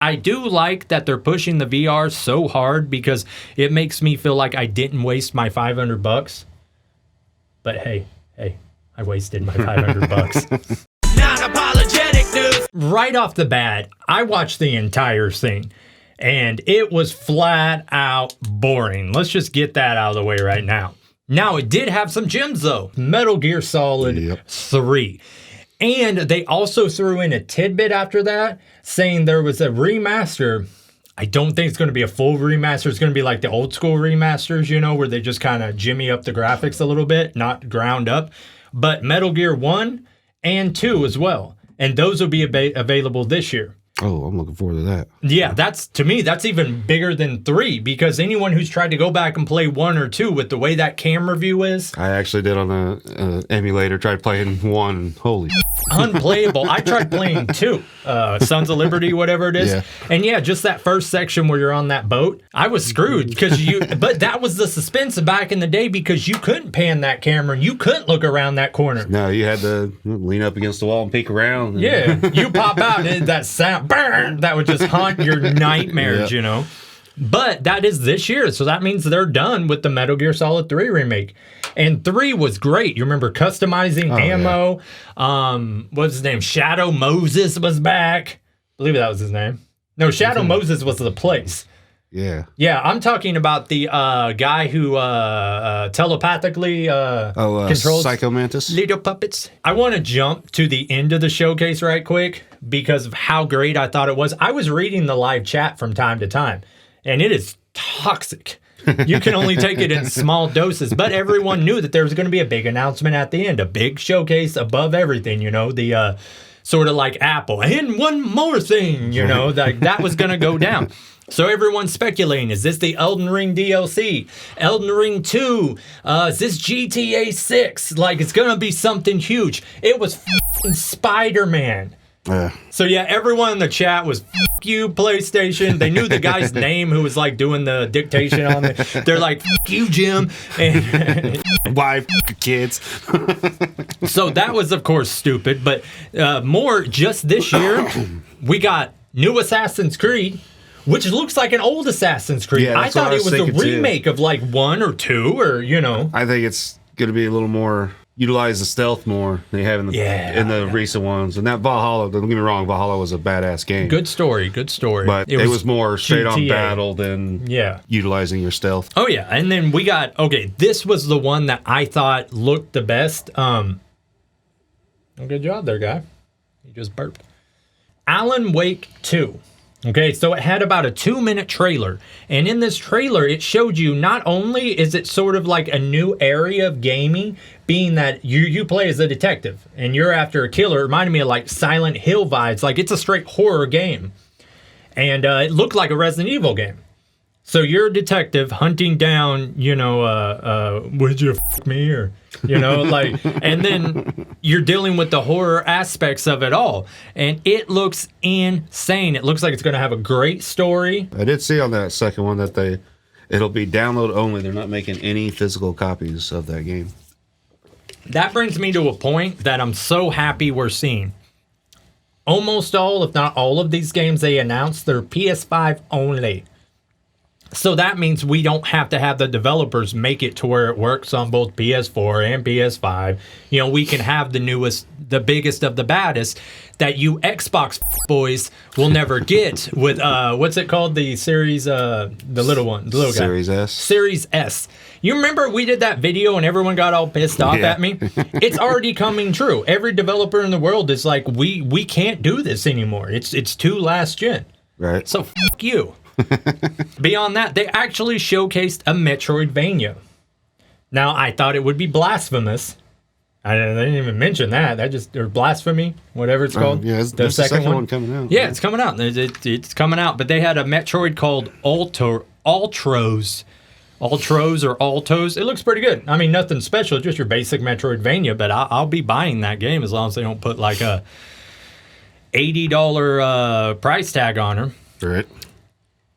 I do like that they're pushing the VR so hard because it makes me feel like I didn't waste my $500. But hey, I wasted my $500. Non-apologetic news. Right off the bat, I watched the entire thing, and it was flat out boring. Let's just get that out of the way right now. Now, it did have some gems, though. Metal Gear Solid 3. And they also threw in a tidbit after that, saying there was a remaster. I don't think it's going to be a full remaster. It's going to be like the old school remasters, you know, where they just kind of jimmy up the graphics a little bit, not ground up. But Metal Gear 1 and 2 as well. And those will be available this year. Oh, I'm looking forward to that. Yeah, to me, that's even bigger than 3, because anyone who's tried to go back and play 1 or 2 with the way that camera view is. I actually did on a emulator, tried playing 1. Holy unplayable. I tried playing 2, Sons of Liberty, whatever it is. Yeah. And yeah, just that first section where you're on that boat, I was screwed but that was the suspense back in the day, because you couldn't pan that camera and you couldn't look around that corner. No, you had to lean up against the wall and peek around. Yeah, you pop out and that sound, that would just haunt your nightmares, you know. But that is this year, so that means they're done with the Metal Gear Solid 3 remake. And 3 was great. You remember customizing ammo. Yeah. What's his name? Shadow Moses was back. I believe that was his name. No, Shadow Moses was the place. Yeah. Yeah, I'm talking about the guy who telepathically controls Psycho Mantis little puppets. I want to jump to the end of the showcase right quick because of how great I thought it was. I was reading the live chat from time to time, and it is toxic. You can only take it in small doses, but everyone knew that there was going to be a big announcement at the end, a big showcase above everything, you know, the sort of like Apple. And one more thing, you know, that was going to go down. So everyone's speculating, is this the Elden Ring DLC? Elden Ring 2? Is this GTA 6? Like, it's going to be something huge. It was f***ing Spider-Man. So yeah, everyone in the chat was "F you, PlayStation." They knew the guy's name who was like doing the dictation on it. They're like, "F you, Jim," and why f your kids? So that was, of course, stupid. But more just this year, we got new Assassin's Creed, which looks like an old Assassin's Creed. Yeah, I thought it was a remake of like 1 or 2, or you know. I think it's going to be a little more. Utilize the stealth more than they have in the recent ones. And that Valhalla, don't get me wrong, Valhalla was a badass game. Good story. But it was more straight on battle than utilizing your stealth. Oh, yeah. And then we got, this was the one that I thought looked the best. Good job there, guy. You just burped. Alan Wake 2. Okay, so it had about a 2-minute trailer. And in this trailer, it showed you not only is it sort of like a new area of gaming, being that you play as a detective and you're after a killer. It reminded me of like Silent Hill vibes. Like it's a straight horror game. And it looked like a Resident Evil game. So you're a detective hunting down, you know, would you f*** me? Or, you know, like, and then you're dealing with the horror aspects of it all. And it looks insane. It looks like it's going to have a great story. I did see on that second one that it'll be download only. They're not making any physical copies of that game. That brings me to a point that I'm so happy we're seeing. Almost all, if not all of these games they announced, they're PS5 only. So that means we don't have to have the developers make it to where it works on both PS4 and PS5. You know, we can have the newest, the biggest of the baddest that you Xbox boys will never get with, what's it called? The series, the little one, the little guy. Series S. Series S. You remember we did that video and everyone got all pissed off at me? It's already coming true. Every developer in the world is like, we can't do this anymore. It's too last gen. Right. So f*** you. Beyond that, they actually showcased a Metroidvania. Now, I thought it would be blasphemous. They didn't even mention that. Or blasphemy, whatever it's called. Yeah, the second one coming out. Yeah, it's coming out. It's coming out. But they had a Metroid called Ultros. Ultros or Altos. It looks pretty good. I mean, nothing special, just your basic Metroidvania. But I'll be buying that game as long as they don't put like a $80 price tag on her. Right.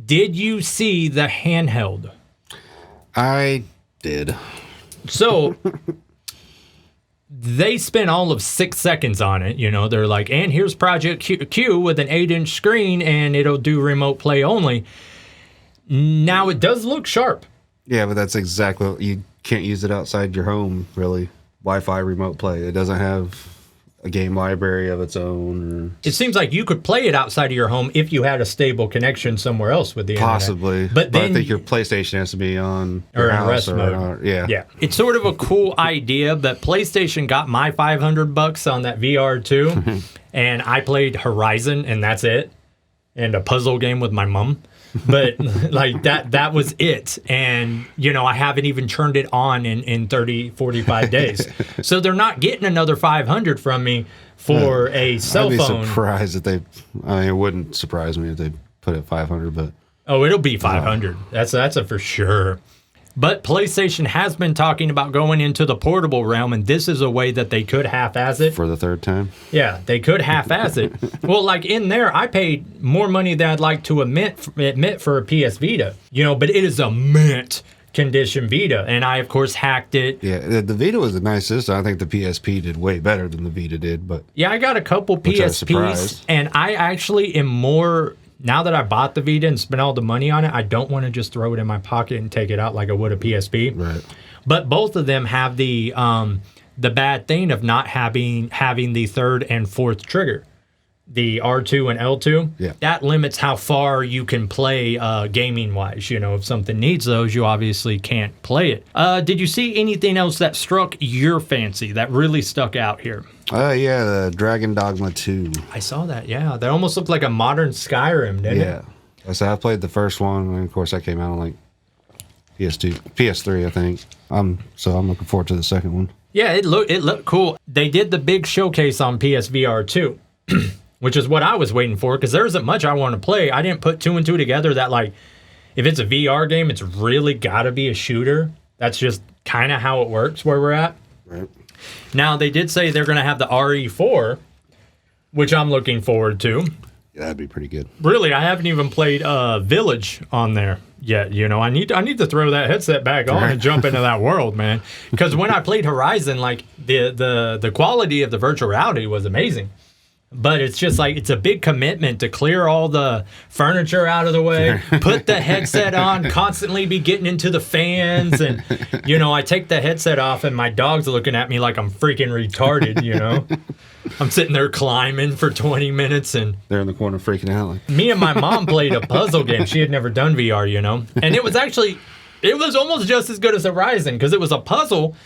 Did you see the handheld? I did. So, they spent all of 6 seconds on it. You know, they're like, and here's Project Q with an 8-inch screen, and it'll do remote play only. Now, it does look sharp. Yeah, but that's exactly, you can't use it outside your home, really. Wi-Fi remote play. It doesn't have a game library of its own. Or... It seems like you could play it outside of your home if you had a stable connection somewhere else with the Possibly. internet. But then, I think your PlayStation has to be on your or in house rest mode. Yeah. It's sort of a cool idea, but PlayStation got my $500 on that VR too, and I played Horizon, and that's it, and a puzzle game with my mom. But like that was it. And, you know, I haven't even turned it on in 30, 45 days. So they're not getting another 500 from me for a cell phone. I'd be surprised if they, I mean, it wouldn't surprise me if they put it 500, but. Oh, it'll be 500. That's a for sure. But PlayStation has been talking about going into the portable realm, and this is a way that they could half-ass it. For the third time? Yeah, they could half-ass it. Well, like in there, I paid more money than I'd like to admit for a PS Vita. You know, but it is a mint condition Vita, and I, of course, hacked it. Yeah, the Vita was a nice system. I think the PSP did way better than the Vita did, but... Yeah, I got a couple PSPs, and I actually am more... Now that I bought the Vita and spent all the money on it, I don't want to just throw it in my pocket and take it out like I would a PSP. Right. But both of them have the bad thing of not having the third and fourth trigger, the R2 and L2. Yeah. That limits how far you can play gaming wise. You know, if something needs those, you obviously can't play it. Did you see anything else that struck your fancy that really stuck out here? Yeah, the Dragon Dogma 2. I saw that, yeah. That almost looked like a modern Skyrim, didn't it? Yeah. So I played the first one, and of course that came out on like PS3, I think. So I'm looking forward to the second one. Yeah, it looked cool. They did the big showcase on PSVR 2, which is what I was waiting for, because there isn't much I want to play. I didn't put two and two together that, like, if it's a VR game, it's really got to be a shooter. That's just kind of how it works where we're at. Right. Now, they did say they're going to have the RE4, which I'm looking forward to. Yeah, that'd be pretty good. Really, I haven't even played Village on there yet. You know, I need to throw that headset back on and jump into that world, man. Because when I played Horizon, like the quality of the virtual reality was amazing. But it's just like, it's a big commitment to clear all the furniture out of the way, put the headset on, constantly be getting into the fans. And, you know, I take the headset off and my dog's looking at me like I'm freaking retarded, you know. I'm sitting there climbing for 20 minutes and... They're in the corner freaking out. Like... Me and my mom played a puzzle game. She had never done VR, you know. And it was almost just as good as Horizon because it was a puzzle.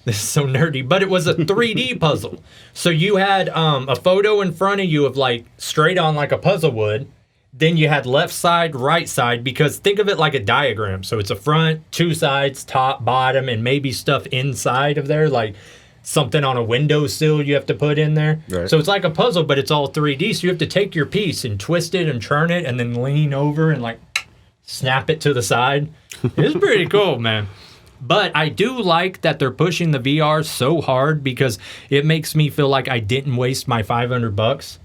This is so nerdy, but it was a 3D puzzle. So you had a photo in front of you of like straight on like a puzzle would. Then you had left side, right side, because think of it like a diagram. So it's a front, two sides, top, bottom, and maybe stuff inside of there, like something on a windowsill you have to put in there. Right. So it's like a puzzle, but it's all 3D. So you have to take your piece and twist it and turn it and then lean over and like snap it to the side. It's pretty cool, man. But I do like that they're pushing the VR so hard because it makes me feel like I didn't waste my $500.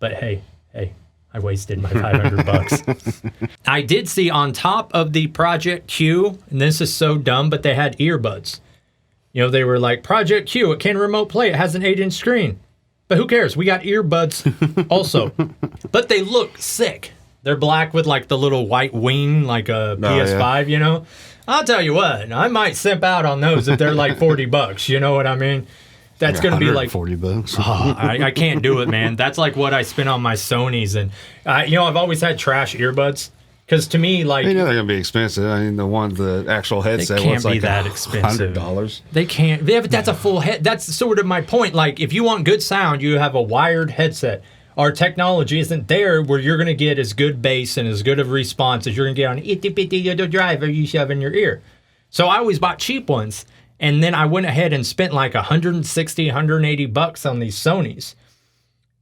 But hey, I wasted my $500. I did see on top of the Project Q, and this is so dumb, but they had earbuds. You know, they were like, Project Q, it can remote play. It has an 8-inch screen. But who cares? We got earbuds also. But they look sick. They're black with like the little white wing, like a PS5, you know? I'll tell you what, I might simp out on those if they're like $40. You know what I mean? That's going to be like $40. Oh, I can't do it, man. That's like what I spent on my Sonys. And, you know, I've always had trash earbuds. Because to me, like... You know they're going to be expensive. I mean, the actual headset was like that expensive. $100. They can't. Yeah, but that's a full head. That's sort of my point. Like, if you want good sound, you have a wired headset. Our technology isn't there where you're going to get as good bass and as good of response as you're going to get on itty-bitty driver you shove in your ear. So I always bought cheap ones. And then I went ahead and spent like $160, $180 on these Sonys.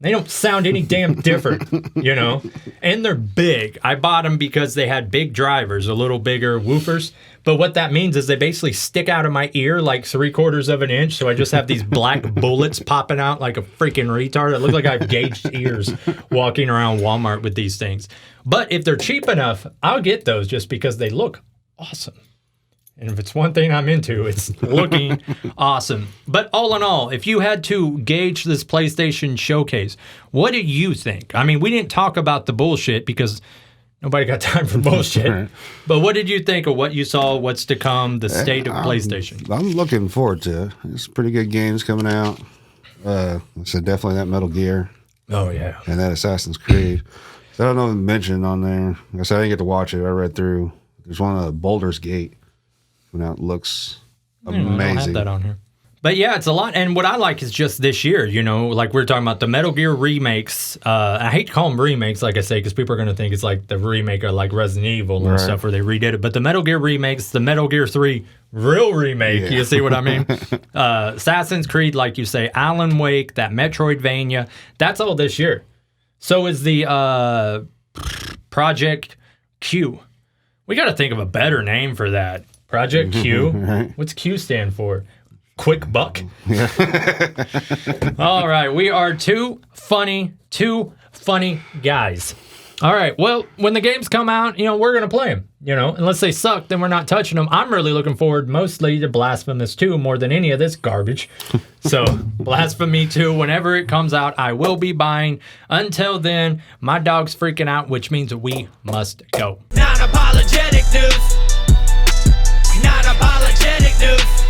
They don't sound any damn different, you know? And they're big. I bought them because they had big drivers, a little bigger woofers. But what that means is they basically stick out of my ear like 3/4 of an inch. So I just have these black bullets popping out like a freaking retard. It looks like I have gauged ears walking around Walmart with these things. But if they're cheap enough, I'll get those just because they look awesome. And if it's one thing I'm into, it's looking awesome. But all in all, if you had to gauge this PlayStation showcase, what do you think? I mean, we didn't talk about the bullshit because nobody got time for bullshit. Right. But what did you think of what you saw, what's to come, the state of PlayStation? I'm looking forward to it. There's pretty good games coming out. So definitely that Metal Gear. Oh, yeah. And that Assassin's Creed. So I don't know if I mentioned on there. I said I didn't get to watch it. I read through. There's one of Baldur's Gate. Now it looks amazing. I don't have that on here. But yeah, it's a lot. And what I like is just this year, you know, like we're talking about the Metal Gear remakes. I hate to call them remakes, like I say, because people are going to think it's like the remake of like Resident Evil and stuff where they redid it. But the Metal Gear remakes, the Metal Gear 3 real remake, you see what I mean? Assassin's Creed, like you say, Alan Wake, that Metroidvania, that's all this year. So is the Project Q. We got to think of a better name for that. Project Q. Right. What's Q stand for? Quick buck. All right, we are two funny guys. All right, well, when the games come out, you know, we're going to play them, you know, unless they suck, then we're not touching them. I'm really looking forward mostly to Blasphemous 2 more than any of this garbage. So, Blasphemy 2, whenever it comes out, I will be buying. Until then, my dog's freaking out, which means we must go. Not apologetic, dudes. Not apologetic, dudes.